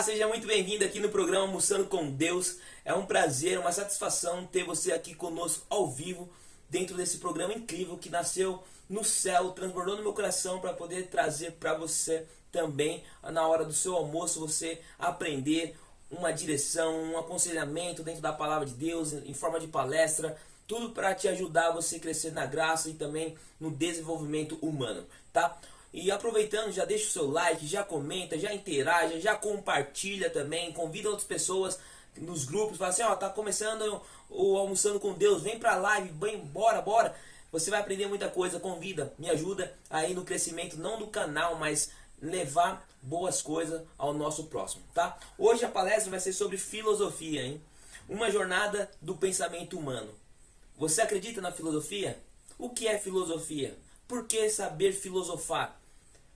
Olá, seja muito bem-vindo aqui no programa Almoçando com Deus. É um prazer, uma satisfação ter você aqui conosco ao vivo dentro desse programa incrível que nasceu no céu, transbordou no meu coração para poder trazer para você também, na hora do seu almoço, você aprender uma direção, um aconselhamento dentro da palavra de Deus, em forma de palestra, tudo para te ajudar a você crescer na graça e também no desenvolvimento humano, tá? E aproveitando, já deixa o seu like, já comenta, já interaja, já compartilha também, convida outras pessoas nos grupos, fala assim, ó, tá começando o Almoçando com Deus, vem pra live, bem, bora. Você vai aprender muita coisa, convida, me ajuda aí no crescimento, não do canal, mas levar boas coisas ao nosso próximo, tá? Hoje a palestra vai ser sobre filosofia, hein? Uma jornada do pensamento humano. Você acredita na filosofia? O que é filosofia? Por que saber filosofar?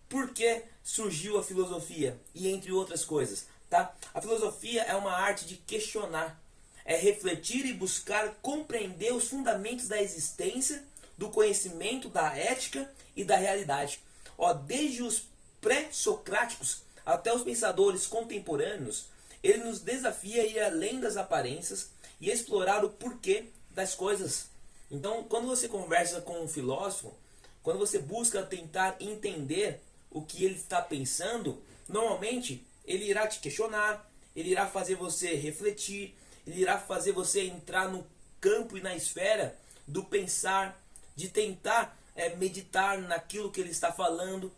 Por que surgiu a filosofia? E entre outras coisas, tá? A filosofia é uma arte de questionar, é refletir e buscar compreender os fundamentos da existência, do conhecimento, da ética e da realidade. Ó, desde os pré-socráticos até os pensadores contemporâneos, ele nos desafia a ir além das aparências e explorar o porquê das coisas. Então, quando você conversa com um filósofo, quando você busca tentar entender o que ele está pensando, normalmente ele irá te questionar, ele irá fazer você refletir, ele irá fazer você entrar no campo e na esfera do pensar, de tentar meditar naquilo que ele está falando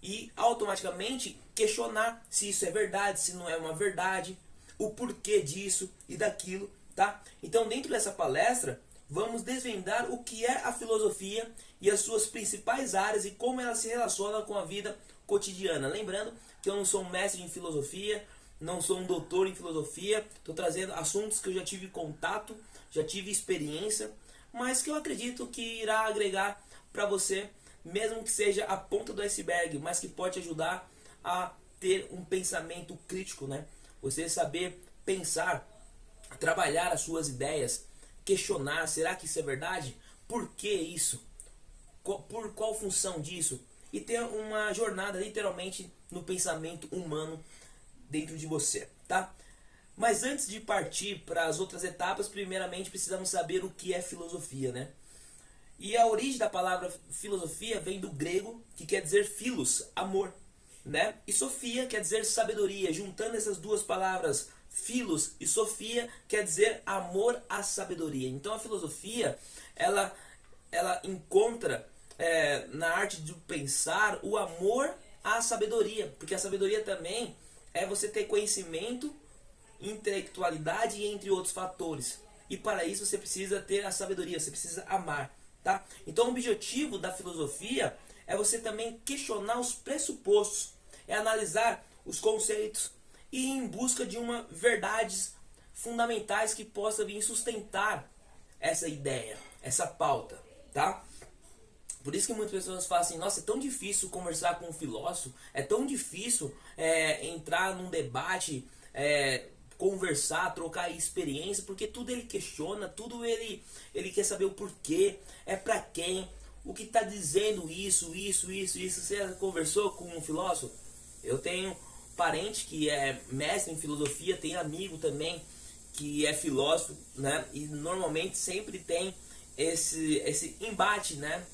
e automaticamente questionar se isso é verdade, se não é uma verdade, o porquê disso e daquilo, tá? Então, dentro dessa palestra, vamos desvendar o que é a filosofia e as suas principais áreas e como ela se relaciona com a vida cotidiana. Lembrando que eu não sou um mestre em filosofia, não sou um doutor em filosofia, estou trazendo assuntos que eu já tive contato, já tive experiência, mas que eu acredito que irá agregar para você, mesmo que seja a ponta do iceberg, mas que pode ajudar a ter um pensamento crítico, né? Você saber pensar, trabalhar as suas ideias, questionar, será que isso é verdade? Por que isso? Por qual função disso? E ter uma jornada literalmente no pensamento humano dentro de você, tá? Mas antes de partir para as outras etapas, primeiramente precisamos saber o que é filosofia, né? E a origem da palavra filosofia vem do grego, que quer dizer philos, amor, né? E sofia quer dizer sabedoria. Juntando essas duas palavras, philos e sofia, quer dizer amor à sabedoria. Então a filosofia, ela encontra na arte de pensar o amor à sabedoria, porque a sabedoria também é você ter conhecimento, intelectualidade e entre outros fatores. E para isso você precisa ter a sabedoria, você precisa amar, tá? Então o objetivo da filosofia é você também questionar os pressupostos, é analisar os conceitos e ir em busca de verdades fundamentais que possa vir sustentar essa ideia, essa pauta, tá? Por isso que muitas pessoas falam assim, nossa, é tão difícil conversar com um filósofo, é tão difícil entrar num debate, conversar, trocar experiência, porque tudo ele questiona, tudo ele quer saber o porquê, é pra quem, o que está dizendo isso. Você já conversou com um filósofo? Eu tenho parente que é mestre em filosofia, tem amigo também que é filósofo, né? E normalmente sempre tem esse embate, né?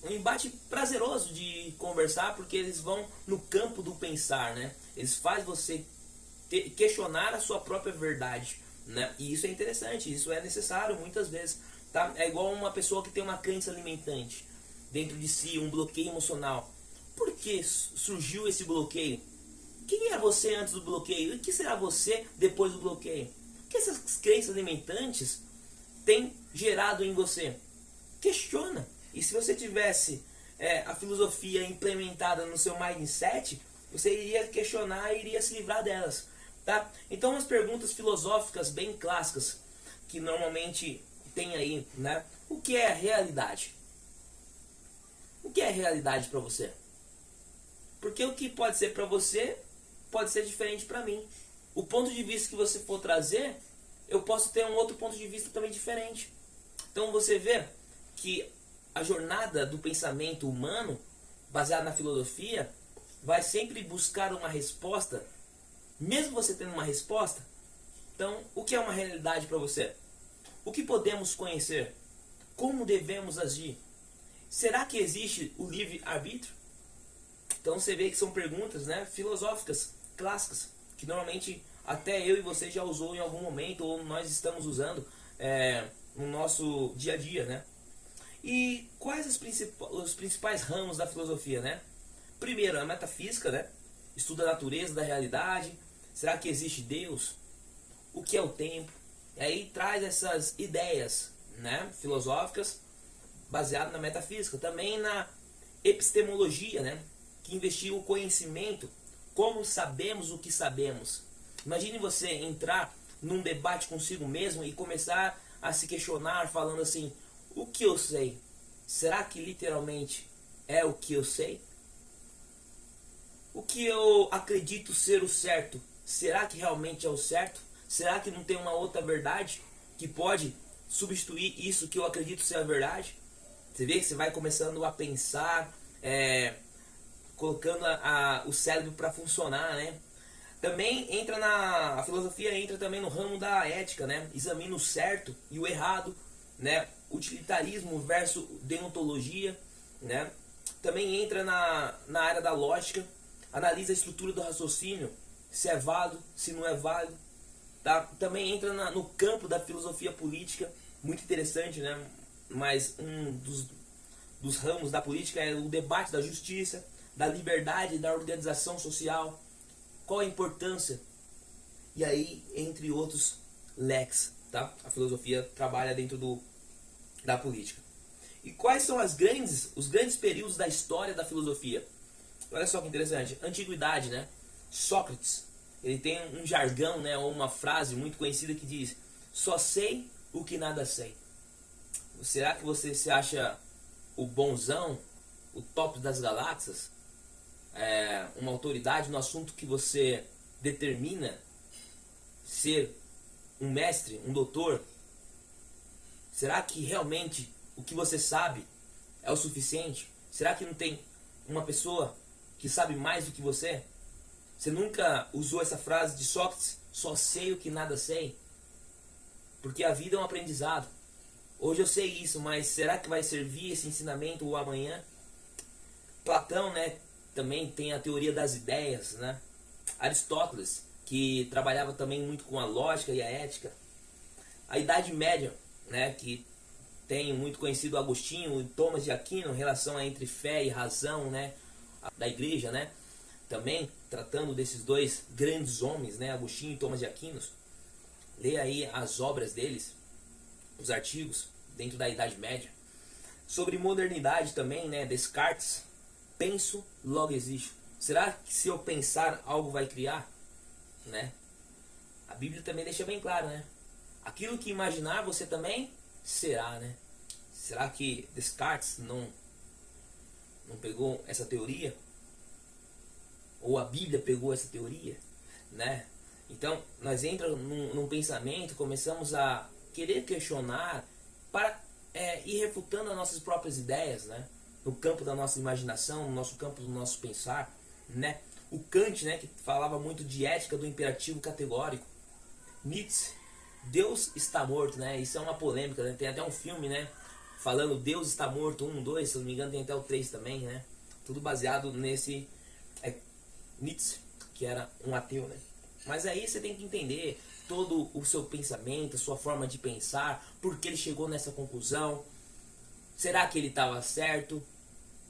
Um embate prazeroso de conversar, porque eles vão no campo do pensar, né? Eles fazem você questionar a sua própria verdade, né? E isso é interessante, isso é necessário muitas vezes, tá? É igual uma pessoa que tem uma crença limitante dentro de si, um bloqueio emocional. Por que surgiu esse bloqueio? Quem era você antes do bloqueio? E o que será você depois do bloqueio? O que essas crenças limitantes têm gerado em você? Questiona. E se você tivesse a filosofia implementada no seu mindset, você iria questionar e iria se livrar delas, tá? Então, umas perguntas filosóficas bem clássicas que normalmente tem aí, né? O que é a realidade? O que é realidade para você? Porque o que pode ser para você pode ser diferente para mim. O ponto de vista que você for trazer, eu posso ter um outro ponto de vista também diferente. Então você vê que a jornada do pensamento humano, baseada na filosofia, vai sempre buscar uma resposta, mesmo você tendo uma resposta. Então, o que é uma realidade para você? O que podemos conhecer? Como devemos agir? Será que existe o livre-arbítrio? Então você vê que são perguntas, né, filosóficas, clássicas, que normalmente até eu e você já usou em algum momento, ou nós estamos usando no nosso dia a dia, né? E quais os principais ramos da filosofia, né? Primeiro, a metafísica, né? Estuda a natureza da realidade. Será que existe Deus? O que é o tempo? E aí traz essas ideias, né, filosóficas baseadas na metafísica. Também na epistemologia, né, que investiga o conhecimento, como sabemos o que sabemos. Imagine você entrar num debate consigo mesmo e começar a se questionar falando assim: o que eu sei? Será que literalmente é o que eu sei? O que eu acredito ser o certo, será que realmente é o certo? Será que não tem uma outra verdade que pode substituir isso que eu acredito ser a verdade? Você vê que você vai começando a pensar, colocando o cérebro para funcionar, né? Também entra a filosofia entra também no ramo da ética, né? Examina o certo e o errado, né? Utilitarismo versus deontologia, né? Também entra na área da lógica, analisa a estrutura do raciocínio, se é válido, se não é válido, tá? Também entra no campo da filosofia política, muito interessante, né? Mas um dos ramos da política é o debate da justiça, da liberdade, da organização social. Qual a importância? E aí, entre outros leques, tá? A filosofia trabalha dentro da política. E quais são os grandes períodos da história da filosofia? Olha só que interessante. Antiguidade, né? Sócrates, ele tem um jargão, né, ou uma frase muito conhecida que diz: só sei o que nada sei. Será que você se acha o bonzão, o top das galáxias? Uma autoridade no assunto que você determina ser um mestre, um doutor? Será que realmente o que você sabe é o suficiente? Será que não tem uma pessoa que sabe mais do que você? Você nunca usou essa frase de Sócrates: só sei o que nada sei? Porque a vida é um aprendizado. Hoje eu sei isso, mas será que vai servir esse ensinamento o amanhã? Platão, né, também tem a teoria das ideias, né? Aristóteles, que trabalhava também muito com a lógica e a ética. A Idade Média, né, que tem muito conhecido Agostinho e Thomas de Aquino, relação entre fé e razão, né, da igreja, né? Também tratando desses dois grandes homens, né, Agostinho e Thomas de Aquino. Lê aí as obras deles, os artigos dentro da Idade Média. Sobre modernidade também, né, Descartes: penso, logo existo. Será que se eu pensar, algo vai criar? Né? A Bíblia também deixa bem claro, né? Aquilo que imaginar, você também será, né? Será que Descartes não pegou essa teoria? Ou a Bíblia pegou essa teoria? Né? Então, nós entramos num pensamento, começamos a querer questionar para ir refutando as nossas próprias ideias, né? No campo da nossa imaginação, no nosso campo do nosso pensar, né? O Kant, né, que falava muito de ética do imperativo categórico. Nietzsche: Deus está morto, né? Isso é uma polêmica, né? Tem até um filme, né, falando Deus está morto, 1, 2, se não me engano tem até o 3 também, né? Tudo baseado nesse Nietzsche, que era um ateu, né? Mas aí você tem que entender todo o seu pensamento, a sua forma de pensar, por que ele chegou nessa conclusão. Será que ele estava certo?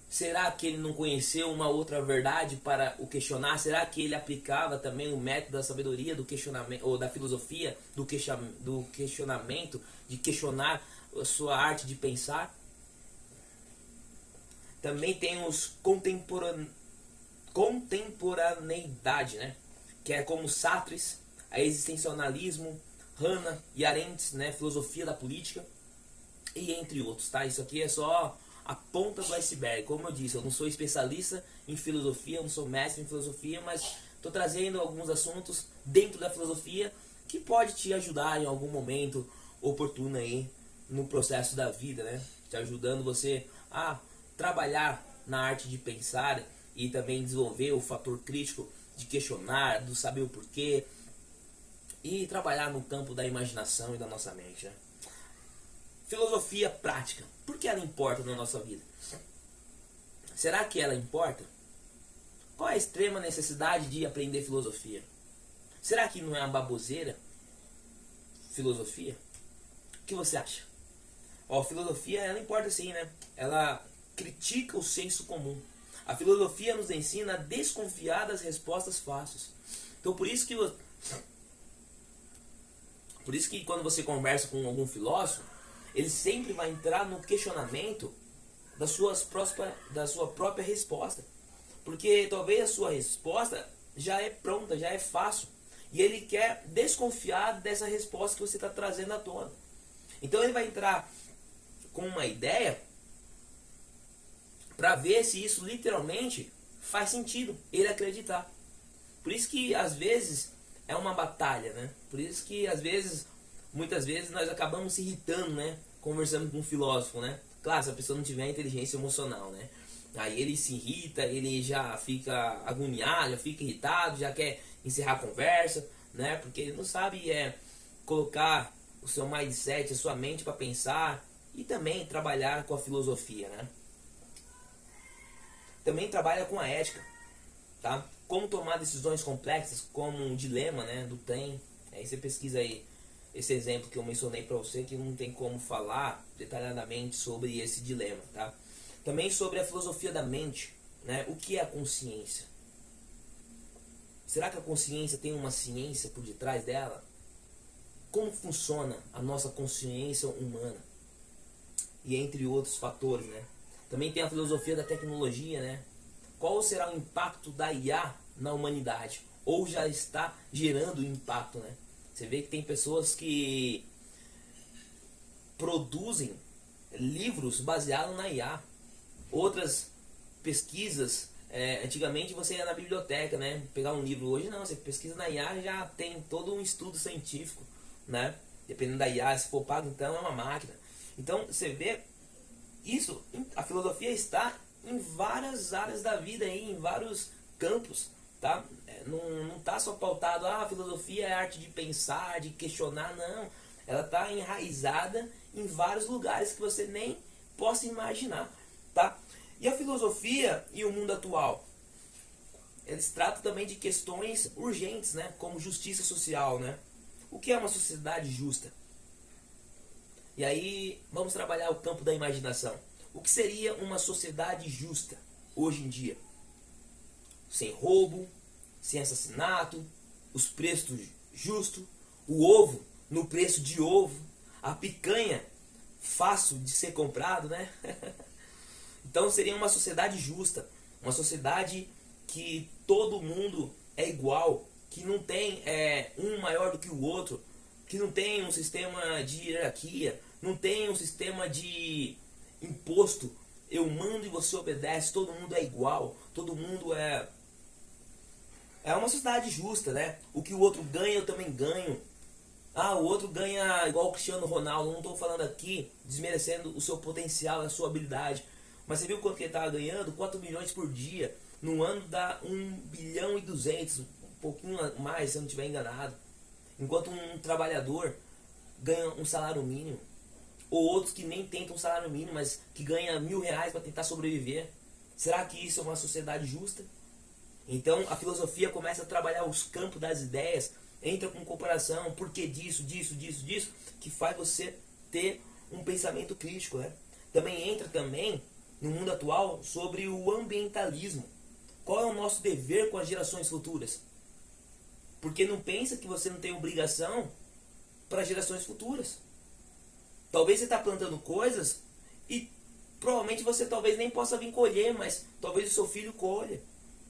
Será que ele não conheceu uma outra verdade para o questionar? Será que ele aplicava também o método da sabedoria, do questionamento, ou da filosofia, do questionamento, de questionar a sua arte de pensar? Também tem os contemporaneidade, né? Que é como Sartre, a existencialismo, Hannah e Arendt, né? Filosofia da política, e entre outros, tá? Isso aqui é só a ponta do iceberg. Como eu disse, eu não sou especialista em filosofia, eu não sou mestre em filosofia, mas estou trazendo alguns assuntos dentro da filosofia que pode te ajudar em algum momento oportuno aí no processo da vida, né? Te ajudando você a trabalhar na arte de pensar e também desenvolver o fator crítico de questionar, do saber o porquê e trabalhar no campo da imaginação e da nossa mente, né? Filosofia prática. Por que ela importa na nossa vida? Será que ela importa? Qual é a extrema necessidade de aprender filosofia? Será que não é uma baboseira? Filosofia? O que você acha? Ó, filosofia, ela importa sim, né? Ela critica o senso comum. A filosofia nos ensina a desconfiar das respostas fáceis. Então por isso que quando você conversa com algum filósofo, ele sempre vai entrar no questionamento da sua própria resposta. Porque talvez a sua resposta já é pronta, já é fácil. E ele quer desconfiar dessa resposta que você está trazendo à tona. Então ele vai entrar com uma ideia para ver se isso literalmente faz sentido ele acreditar. Por isso que às vezes é uma batalha, né? Por isso que às vezes, muitas vezes nós acabamos se irritando, né? Conversando com um filósofo, né? Claro, se a pessoa não tiver inteligência emocional, né? Aí ele se irrita, ele já fica agoniado, já fica irritado, já quer encerrar a conversa, né? Porque ele não sabe colocar o seu mindset, a sua mente para pensar e também trabalhar com a filosofia, né? Também trabalha com a ética, tá? Como tomar decisões complexas, como um dilema, né, do trem. Aí você pesquisa aí esse exemplo que eu mencionei para você, que não tem como falar detalhadamente sobre esse dilema, tá? Também sobre a filosofia da mente, né? O que é a consciência? Será que a consciência tem uma ciência por detrás dela? Como funciona a nossa consciência humana? E entre outros fatores, né? Também tem a filosofia da tecnologia, né? Qual será o impacto da IA na humanidade? Ou já está gerando impacto, né? Você vê que tem pessoas que produzem livros baseados na IA. Outras pesquisas, antigamente você ia na biblioteca, né? Pegar um livro. Hoje não, você pesquisa na IA, já tem todo um estudo científico, né? Dependendo da IA, se for pago, então é uma máquina. Então você vê isso, a filosofia está em várias áreas da vida, em vários campos, tá? Não está só pautado, a filosofia é a arte de pensar, de questionar, não. Ela está enraizada em vários lugares que você nem possa imaginar, tá? E a filosofia e o mundo atual? Eles tratam também de questões urgentes, né? Como justiça social, né? O que é uma sociedade justa? E aí vamos trabalhar o campo da imaginação. O que seria uma sociedade justa hoje em dia? Sem roubo, sem assassinato, os preços justos, o ovo no preço de ovo, a picanha fácil de ser comprado, né? Então seria uma sociedade justa, uma sociedade que todo mundo é igual, que não tem um maior do que o outro, que não tem um sistema de hierarquia, não tem um sistema de imposto. Eu mando e você obedece, todo mundo é igual, todo mundo é uma sociedade justa, né? O que o outro ganha, eu também ganho. Ah, o outro ganha igual o Cristiano Ronaldo. Não estou falando aqui desmerecendo o seu potencial, a sua habilidade. Mas você viu quanto que ele estava ganhando? 4 milhões por dia. No ano dá 1 bilhão e 200, um pouquinho mais, se eu não estiver enganado. Enquanto um trabalhador ganha um salário mínimo. Ou outros que nem tentam um salário mínimo, mas que ganham R$1.000 para tentar sobreviver. Será que isso é uma sociedade justa? Então a filosofia começa a trabalhar os campos das ideias, entra com comparação, por que disso, que faz você ter um pensamento crítico, né? Também entra no mundo atual sobre o ambientalismo. Qual é o nosso dever com as gerações futuras? Porque não pensa que você não tem obrigação para as gerações futuras. Talvez você está plantando coisas e provavelmente você talvez nem possa vir colher, mas talvez o seu filho colha.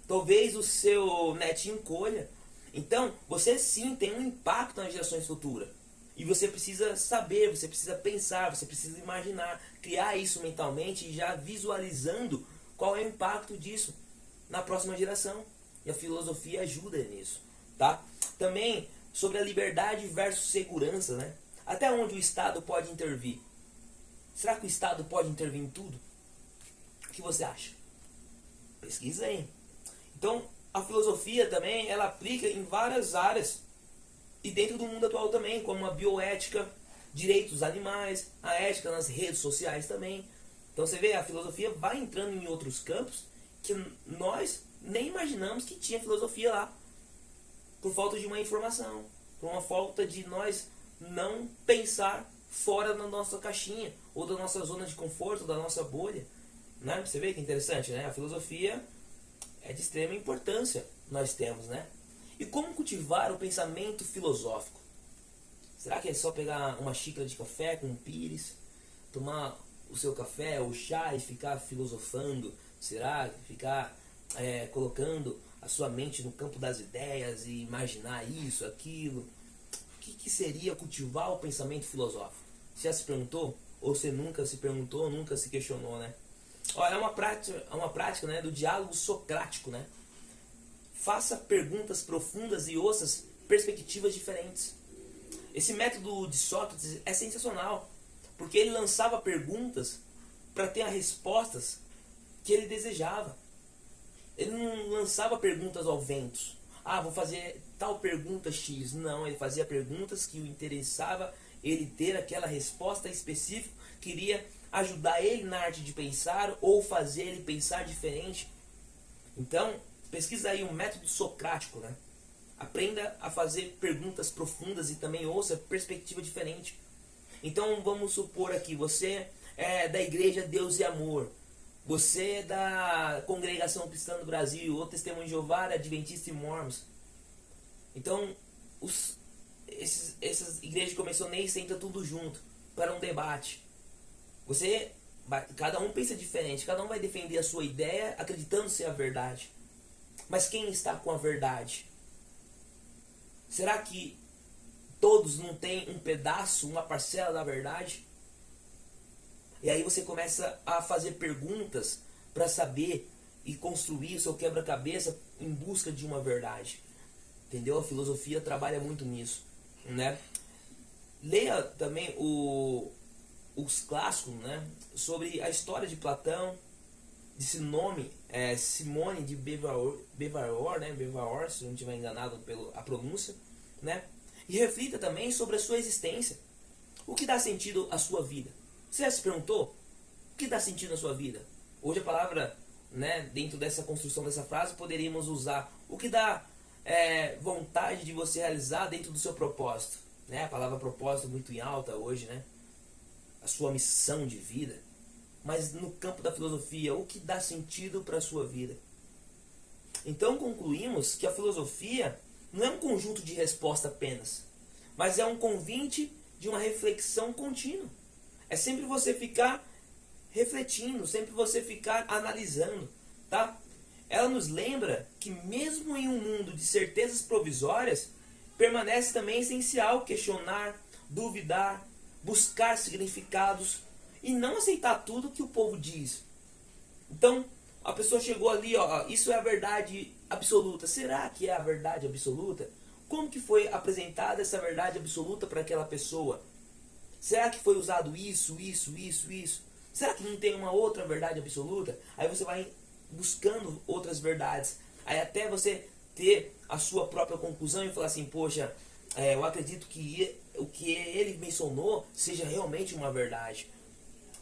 Talvez o seu netinho colha. Então, você sim tem um impacto nas gerações futuras. E você precisa saber, você precisa pensar, você precisa imaginar, criar isso mentalmente e já visualizando qual é o impacto disso na próxima geração. E a filosofia ajuda nisso, tá? Também sobre a liberdade versus segurança, né? Até onde o Estado pode intervir? Será que o Estado pode intervir em tudo? O que você acha? Pesquisa aí. Então, a filosofia também, ela aplica em várias áreas e dentro do mundo atual também, como a bioética, direitos dos animais, a ética nas redes sociais também. Então você vê, a filosofia vai entrando em outros campos que nós nem imaginamos que tinha filosofia lá, por falta de uma informação, por uma falta de nós não pensar fora da nossa caixinha, ou da nossa zona de conforto, da nossa bolha. Né? Você vê que interessante, né? A filosofia é de extrema importância, nós temos, né? E como cultivar o pensamento filosófico? Será que é só pegar uma xícara de café com um pires, tomar o seu café ou chá e ficar filosofando? Será ficar colocando a sua mente no campo das ideias e imaginar isso, aquilo? O que seria cultivar o pensamento filosófico? Você já se perguntou? Ou você nunca se perguntou, nunca se questionou, né? Olha, é uma prática, né, do diálogo socrático, né? Faça perguntas profundas e ouça perspectivas diferentes. Esse método de Sócrates é sensacional, porque ele lançava perguntas para ter as respostas que ele desejava. Ele não lançava perguntas ao vento. Ah, vou fazer tal pergunta X. Não, ele fazia perguntas que o interessava ele ter aquela resposta específica, queria ajudar ele na arte de pensar ou fazer ele pensar diferente. Então, pesquisa aí o método socrático, né? Aprenda a fazer perguntas profundas e também ouça perspectiva diferente. Então, vamos supor aqui, você é da Igreja Deus e Amor. Você é da Congregação Cristã do Brasil, ou Testemunho de Jeová, Adventista e Mormons. Então, essas igrejas começam e sentam tudo junto para um debate. Cada um pensa diferente, cada um vai defender a sua ideia acreditando ser a verdade. Mas quem está com a verdade? Será que todos não têm um pedaço, uma parcela da verdade? E aí você começa a fazer perguntas para saber e construir o seu quebra-cabeça em busca de uma verdade. Entendeu? A filosofia trabalha muito nisso, né? Leia também os clássicos, né? Sobre a história de Platão, de Simone de Beauvoir, né? Beauvoir, se não estiver enganado pela pronúncia, né? E reflita também sobre a sua existência. O que dá sentido à sua vida? Você já se perguntou? O que dá sentido à sua vida? Hoje a palavra, né, dentro dessa construção dessa frase, poderíamos usar o que dá vontade de você realizar dentro do seu propósito. Né? A palavra propósito muito em alta hoje, né? A sua missão de vida. Mas no campo da filosofia, o que dá sentido para a sua vida? Então concluímos que a filosofia não é um conjunto de respostas apenas, mas é um convite de uma reflexão contínua. É sempre você ficar refletindo, sempre você ficar analisando, tá? Ela nos lembra que mesmo em um mundo de certezas provisórias, permanece também essencial questionar, duvidar, buscar significados e não aceitar tudo que o povo diz. Então, a pessoa chegou ali, ó, isso é a verdade absoluta. Será que é a verdade absoluta? Como que foi apresentada essa verdade absoluta para aquela pessoa? Será que foi usado isso? Será que não tem uma outra verdade absoluta? Aí você vai buscando outras verdades. Aí até você ter a sua própria conclusão e falar assim, poxa, eu acredito que o que ele mencionou seja realmente uma verdade.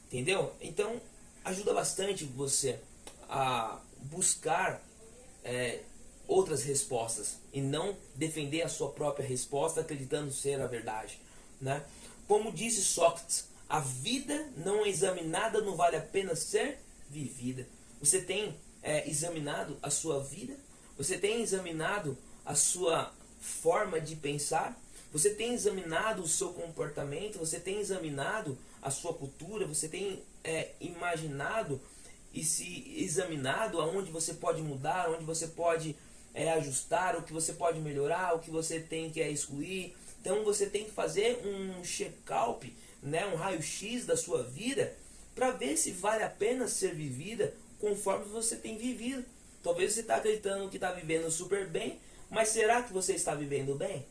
Entendeu? Então, ajuda bastante você a buscar outras respostas e não defender a sua própria resposta acreditando ser a verdade, né? Como disse Sócrates, a vida não examinada não vale a pena ser vivida. Você tem examinado a sua vida? Você tem examinado a sua forma de pensar? Você tem examinado o seu comportamento? Você tem examinado a sua cultura? Você tem imaginado e se examinado aonde você pode mudar, onde você pode ajustar, o que você pode melhorar, o que você tem que excluir? Então você tem que fazer um check-up, né, um raio-x da sua vida para ver se vale a pena ser vivida conforme você tem vivido. Talvez você está acreditando que está vivendo super bem, mas será que você está vivendo bem?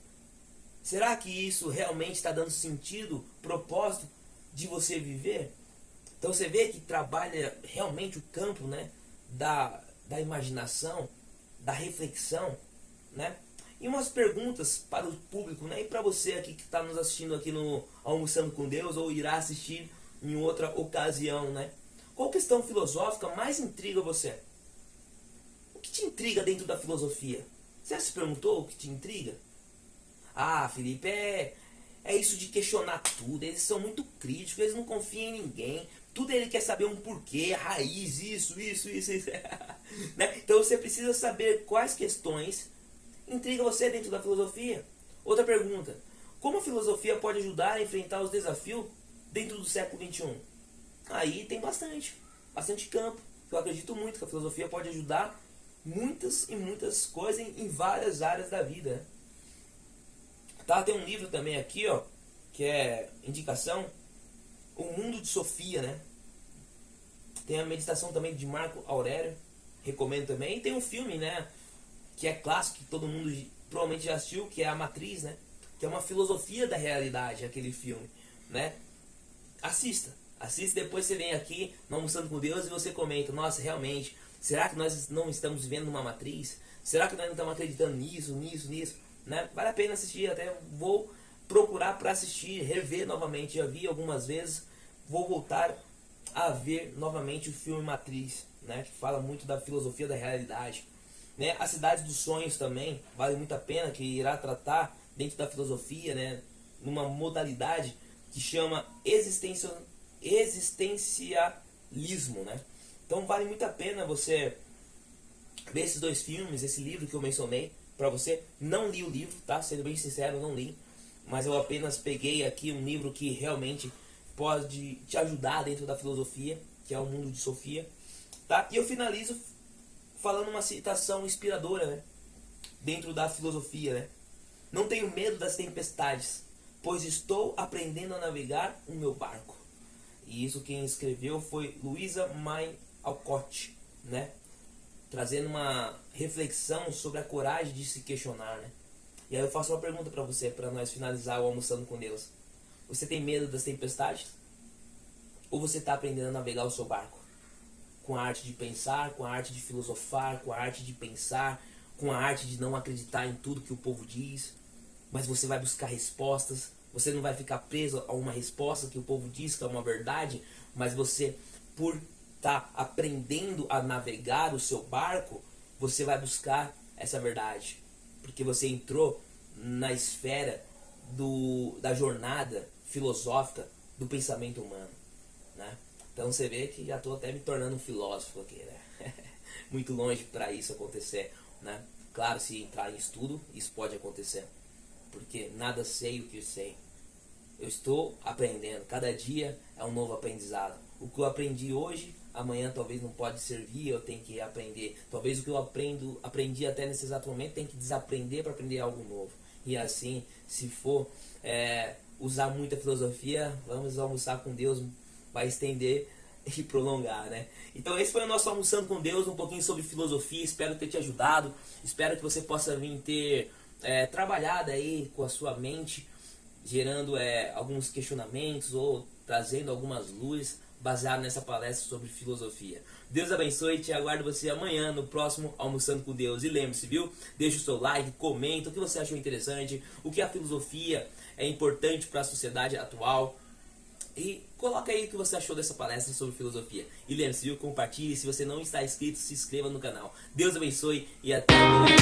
Será que isso realmente está dando sentido, propósito de você viver? Então você vê que trabalha realmente o campo, né, da imaginação, da reflexão, né? E umas perguntas para o público, né? E para você aqui que está nos assistindo aqui no Almoçando com Deus, ou irá assistir em outra ocasião, né? Qual questão filosófica mais intriga você? O que te intriga dentro da filosofia? Você já se perguntou o que te intriga? Ah, Felipe, é isso de questionar tudo. Eles são muito críticos, eles não confiam em ninguém. Tudo ele quer saber um porquê, a raiz, isso. Né? Então você precisa saber quais questões intrigam você dentro da filosofia. Outra pergunta: como a filosofia pode ajudar a enfrentar os desafios dentro do século XXI? Aí tem bastante campo. Eu acredito muito que a filosofia pode ajudar muitas e muitas coisas em várias áreas da vida. Tá, tem um livro também aqui, ó, que é indicação, O Mundo de Sofia, né? Tem a meditação também de Marco Aurélio, recomendo também. E tem um filme, né, que é clássico, que todo mundo provavelmente já assistiu, que é A Matriz, né? Que é uma filosofia da realidade, aquele filme, né? Assista, depois você vem aqui no Almoçando com Deus e você comenta: nossa, realmente, será que nós não estamos vivendo numa matriz? Será que nós não estamos acreditando nisso? Né? Vale a pena assistir, até vou procurar para assistir, rever novamente. Já vi algumas vezes, vou voltar a ver novamente o filme Matriz, né? Que fala muito da filosofia da realidade, né? A Cidade dos Sonhos também vale muito a pena, que irá tratar dentro da filosofia, né? Numa modalidade que chama existencialismo, né? Então vale muito a pena você ver esses dois filmes, esse livro que eu mencionei para você. Não li o livro, tá? Sendo bem sincero, não li. Mas eu apenas peguei aqui um livro que realmente pode te ajudar dentro da filosofia, que é O Mundo de Sofia, tá? E eu finalizo falando uma citação inspiradora, né? Dentro da filosofia, né? Não tenho medo das tempestades, pois estou aprendendo a navegar o meu barco. E isso quem escreveu foi Louisa May Alcott, né? Trazendo uma reflexão sobre a coragem de se questionar, né? E aí eu faço uma pergunta para você, para nós finalizar o Almoçando com Deus. Você tem medo das tempestades? Ou você está aprendendo a navegar o seu barco? Com a arte de pensar, com a arte de filosofar, com a arte de pensar, com a arte de não acreditar em tudo que o povo diz, mas você vai buscar respostas. Você não vai ficar preso a uma resposta que o povo diz que é uma verdade, mas você, por estar aprendendo a navegar o seu barco, você vai buscar essa verdade, porque você entrou na esfera da jornada filosófica do pensamento humano, né? Então você vê que já estou até me tornando um filósofo aqui, né? Muito longe para isso acontecer, né? Claro, se entrar em estudo, isso pode acontecer, porque nada sei o que sei. Eu estou aprendendo, cada dia é um novo aprendizado. O que eu aprendi hoje, amanhã talvez não pode servir, eu tenho que aprender. Talvez o que eu aprendi até nesse exato momento, tem que desaprender para aprender algo novo. E assim, se for usar muita filosofia, vamos almoçar com Deus, vai estender e prolongar, né? Então esse foi o nosso Almoçando com Deus, um pouquinho sobre filosofia. Espero ter te ajudado, espero que você possa vir ter trabalhado aí com a sua mente, gerando alguns questionamentos ou trazendo algumas luzes baseado nessa palestra sobre filosofia. Deus abençoe e te aguardo você amanhã no próximo Almoçando com Deus. E lembre-se, viu? Deixa o seu like, comenta o que você achou interessante, o que a filosofia é importante para a sociedade atual. E coloca aí o que você achou dessa palestra sobre filosofia. E lembre-se, viu? Compartilhe. Se você não está inscrito, se inscreva no canal. Deus abençoe e até amanhã.